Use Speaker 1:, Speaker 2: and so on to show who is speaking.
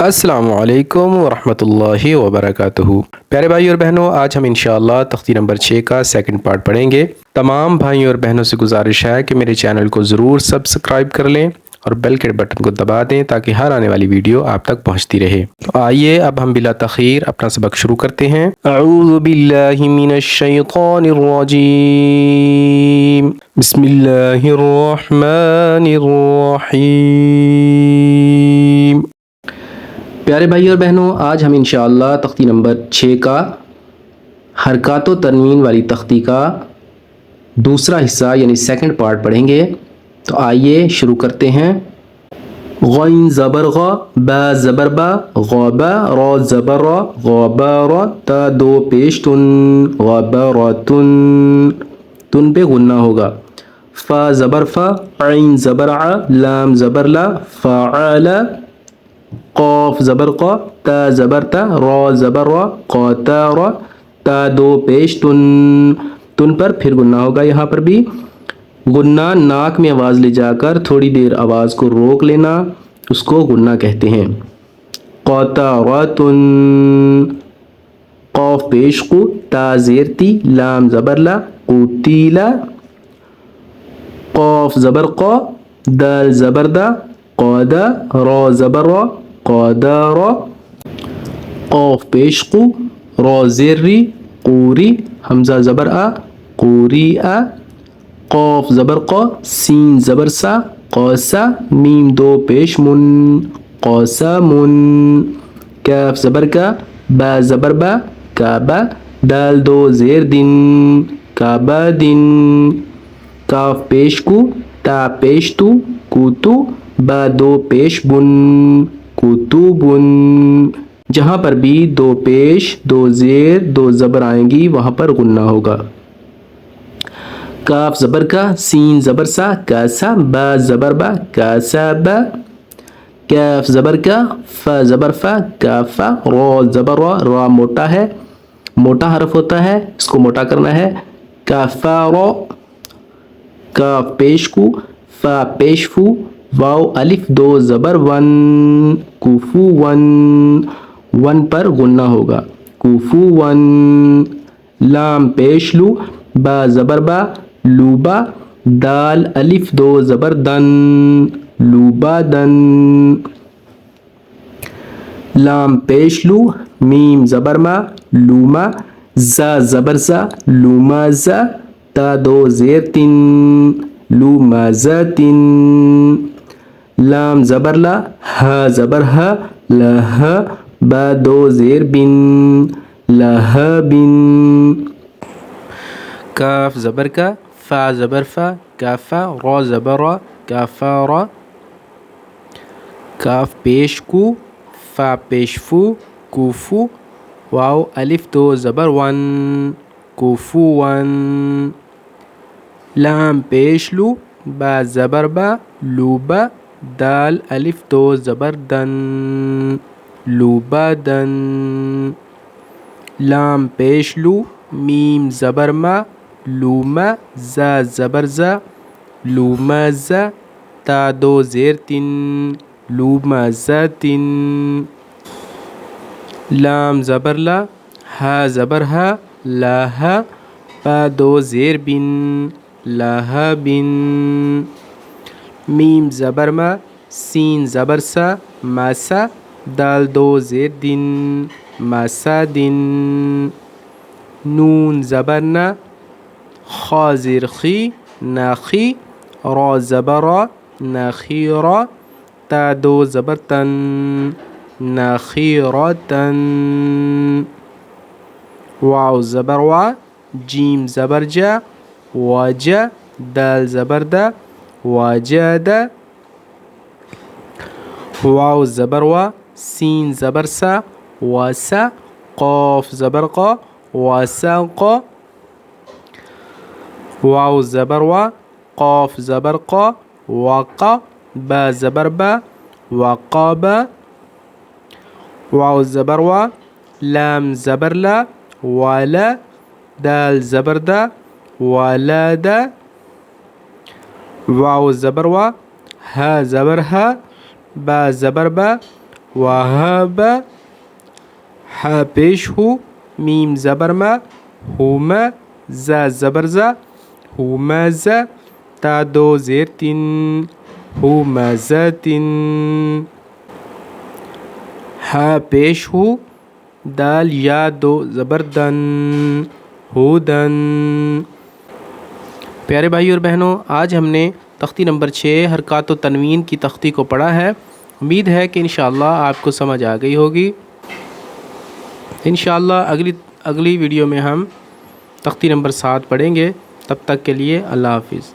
Speaker 1: السلام علیکم ورحمۃ اللہ وبرکاتہ۔ پیارے بھائی اور بہنوں، آج ہم انشاءاللہ تختی نمبر 6 کا سیکنڈ پارٹ پڑھیں گے۔ تمام بھائیوں اور بہنوں سے گزارش ہے کہ میرے چینل کو ضرور سبسکرائب کر لیں اور بیل کے بٹن کو دبا دیں تاکہ ہر آنے والی ویڈیو آپ تک پہنچتی رہے۔ تو آئیے اب ہم بلا تاخیر اپنا سبق شروع کرتے ہیں۔ اعوذ باللہ من الشیطان الرجیم، بسم اللہ الرحمن الرحیم۔ پیارے بھائی اور بہنوں، آج ہم انشاءاللہ تختی نمبر 6 کا حرکات و تنوین والی تختی کا دوسرا حصہ یعنی سیکنڈ پارٹ پڑھیں گے۔ تو آئیے شروع کرتے ہیں۔ غین زبر غ، با زبر با، غابا، را زبر را، غابارا، تا دو پیش تن، غابارتن، تن پہ غنہ ہوگا۔ فا زبر فا، عین زبر ع، لام زبر لا، فعال، قاف زبر قا، تا زبر تا، را زبر را، قاتارا، تا دو پیش تن، تن پر پھر غنہ ہوگا۔ یہاں پر بھی غنہ ناک میں آواز لے جا کر تھوڑی دیر آواز کو روک لینا، اس کو غنہ کہتے ہیں۔ قاتاراتن، قاف پیش قو، تا زیر تی، لام زبر لا، قتیلا، قاف زبر قا، دال زبر دا، قادا، را زبر را، قادارا، قاف پیش قو، را زیر ری، قوری، حمزہ زبر آ، قوری آ، قاف زبر قا، سین زبر سا، قاسا، میم دو پیش من، قاسمن، کاف زبر کا، با زبر با، کعبہ، دال دو زیر دن، کعبہ دن، کاف پیش کو، تا پیش تو، کوتو، با دو پیش بن، کوتوبن۔ جہاں پر بھی دو پیش، دو زیر، دو زبر آئیں گی وہاں پر غنہ ہوگا۔ کاف زبر کا، سین زبر سا، کاسا، با زبر با، کاسا با، کاف زبر کا، فا زبر فا، کافا، را زبر را، را موٹا ہے، موٹا حرف ہوتا ہے، اس کو موٹا کرنا ہے۔ کافارا، کاف پیش کو، فا پیش فو، واو الف دو زبر ون، کوفو ون، ون پر غنہ ہوگا، کوفو ون۔ لام پیش لو، با زبر با، لوبا، دال الف دو زبر دن، لوبا دن۔ لام پیش لو، میم زبر ما، لوما، زا زبر زا، لوما زا، تا دو زیر تن، لوما زاتن۔ لام زبر لا، ہا زبر ہا، لہا، با دو زیر بن، لہا بن۔ کاف زبر کا، فا زبر فا، کافا، را زبر را، کافارا، کاف پیش کو، فا پیش فو، کوفو، واو الف دو زبر ون، کوفو ون۔ لام پیش لو، با زبر با، لوبا، دال الف دو زبر دن، لوبا دن۔ لام پیش لو، میم زبر ما، لوما، زا زبر زا، لوما زا، تا دو زیر تن، لوما زاتن۔ لام زبر لا، ہا زبر ہا، لاہا، با دو زیر بن، لاہا بن۔ میم زبر ما، سین زبر سا، ماسا، دال دو زیر دن، ماسا دن۔ نون زبر نا، خا زیر خی، ناخی، را زبر را، ناخیرا، تا دو زبر تن، ناخیرتن۔ واو زبر وا، جیم زبر جا، واجا، دال زبر دا، واجادا، واو زبر وا، سین زبر سا، واسا، قاف زبر قا، واساقا، واو زبر وا، قاف زبر قا، وقا، با زبر با، وقابا، واو زبر وا، لام زبر لا، والا، دال زبر دا، والادا، واو زبر وا، ہا زبر ہا، با زبر با، وہب، ح پیش ہو، میم زبر ما، ہوم، ز زبر ز، ہومز، تا دو زیر تین، ہومزتن. ح پیش ہو، دال یا دو زبر دن، ہودن. پیارے بھائی اور بہنوں، آج ہم نے تختی نمبر 6 حرکات و تنوین کی تختی کو پڑھا ہے. امید ہے کہ انشاءاللہ آپ کو سمجھ آ گئی ہوگی. انشاءاللہ اگلی ویڈیو میں ہم تختی نمبر 7 پڑھیں گے. تب تک کے لیے اللہ حافظ.